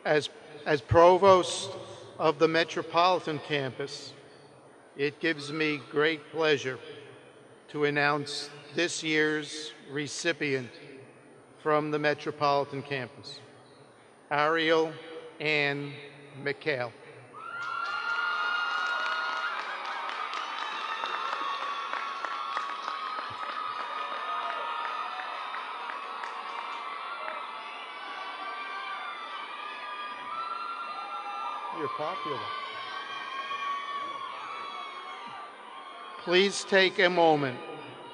As, as provost of the Metropolitan Campus, it gives me great pleasure to announce this year's recipient from the Metropolitan Campus, Ariel and McKayle. You're popular. Please take a moment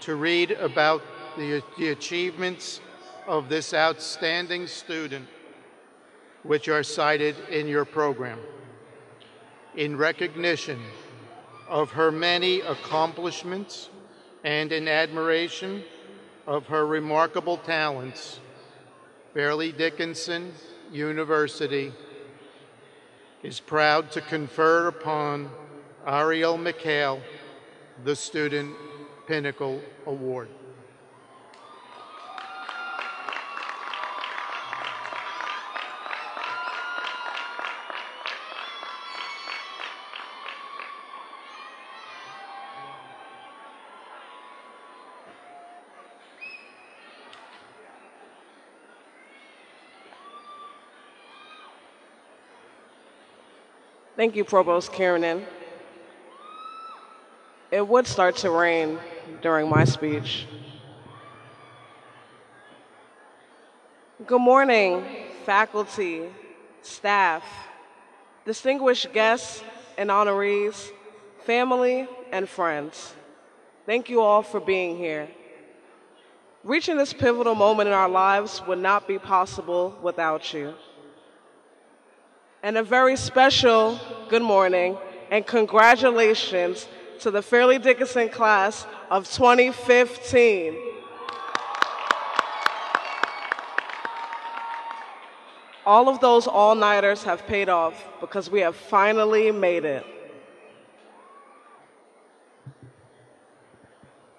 to read about the achievements of this outstanding student, which are cited in your program. In recognition of her many accomplishments and in admiration of her remarkable talents, Fairleigh Dickinson University is proud to confer upon Ariel McKayle the Student Pinnacle Award. Thank you, Provost Kiernan. It would start to rain during my speech. Good morning, faculty, staff, distinguished guests and honorees, family, and friends. Thank you all for being here. Reaching this pivotal moment in our lives would not be possible without you. And a very special good morning and congratulations to the Fairleigh Dickinson class of 2015. All of those all-nighters have paid off because we have finally made it.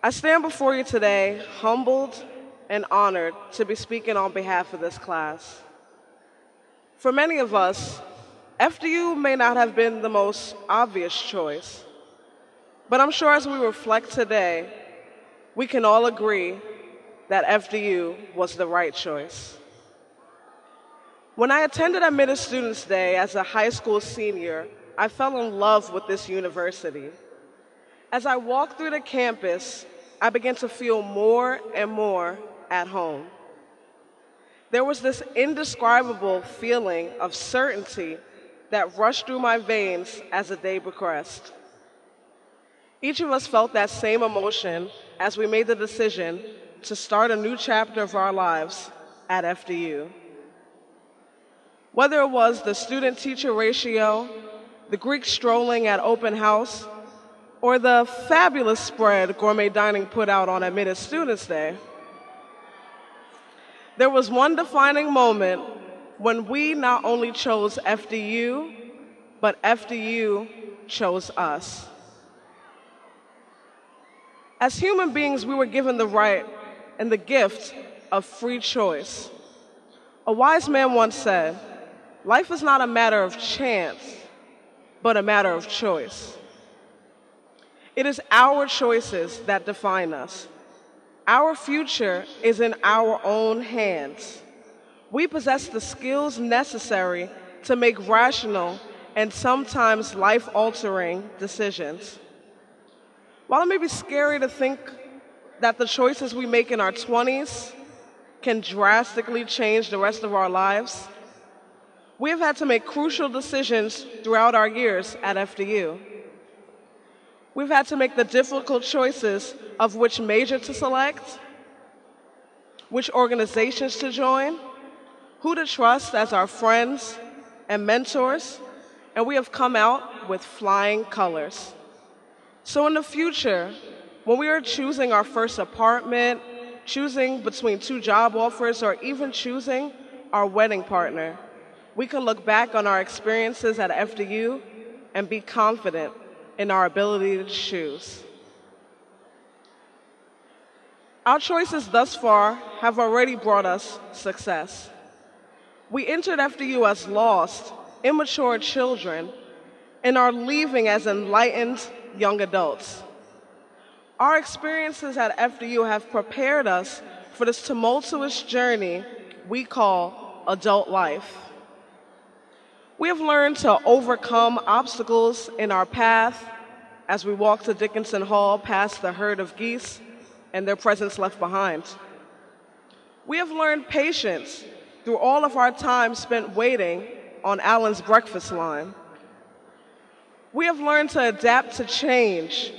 I stand before you today humbled and honored to be speaking on behalf of this class. For many of us, FDU may not have been the most obvious choice, but I'm sure as we reflect today, we can all agree that FDU was the right choice. When I attended Admitted Students Day as a high school senior, I fell in love with this university. As I walked through the campus, I began to feel more and more at home. There was this indescribable feeling of certainty that rushed through my veins as the day progressed. Each of us felt that same emotion as we made the decision to start a new chapter of our lives at FDU. Whether it was the student-teacher ratio, the Greek strolling at open house, or the fabulous spread gourmet dining put out on Admitted Students Day, there was one defining moment when we not only chose FDU, but FDU chose us. As human beings, we were given the right and the gift of free choice. A wise man once said, "Life is not a matter of chance, but a matter of choice." It is our choices that define us. Our future is in our own hands. We possess the skills necessary to make rational and sometimes life-altering decisions. While it may be scary to think that the choices we make in our 20s can drastically change the rest of our lives, we have had to make crucial decisions throughout our years at FDU. We've had to make the difficult choices of which major to select, which organizations to join, who to trust as our friends and mentors, and we have come out with flying colors. So in the future, when we are choosing our first apartment, choosing between 2 job offers, or even choosing our wedding partner, we can look back on our experiences at FDU and be confident in our ability to choose. Our choices thus far have already brought us success. We entered FDU as lost, immature children and are leaving as enlightened young adults. Our experiences at FDU have prepared us for this tumultuous journey we call adult life. We have learned to overcome obstacles in our path as we walk to Dickinson Hall past the herd of geese and their presence left behind. We have learned patience through all of our time spent waiting on Allen's breakfast line. We have learned to adapt to change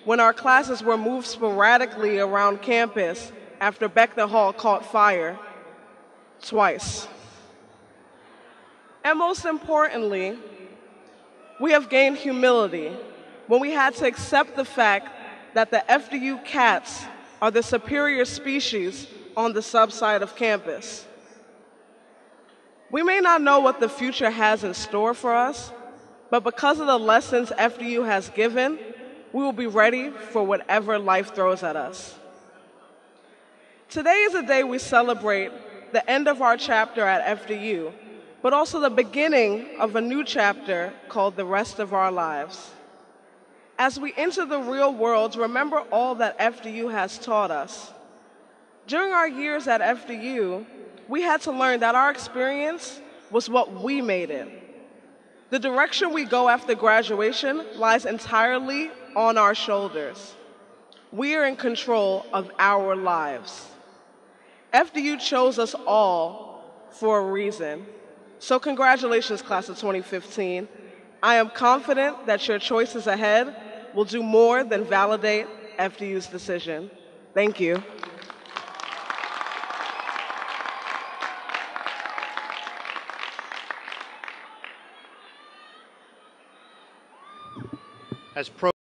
when our classes were moved sporadically around campus after Beckner Hall caught fire twice. And most importantly, we have gained humility when we had to accept the fact that the FDU cats are the superior species on the subside of campus. We may not know what the future has in store for us, but because of the lessons FDU has given, we will be ready for whatever life throws at us. Today is a day we celebrate the end of our chapter at FDU, but also the beginning of a new chapter called the rest of our lives. As we enter the real world, remember all that FDU has taught us. During our years at FDU, we had to learn that our experience was what we made it. The direction we go after graduation lies entirely on our shoulders. We are in control of our lives. FDU chose us all for a reason. So congratulations, class of 2015. I am confident that your choices ahead will do more than validate FDU's decision. Thank you. As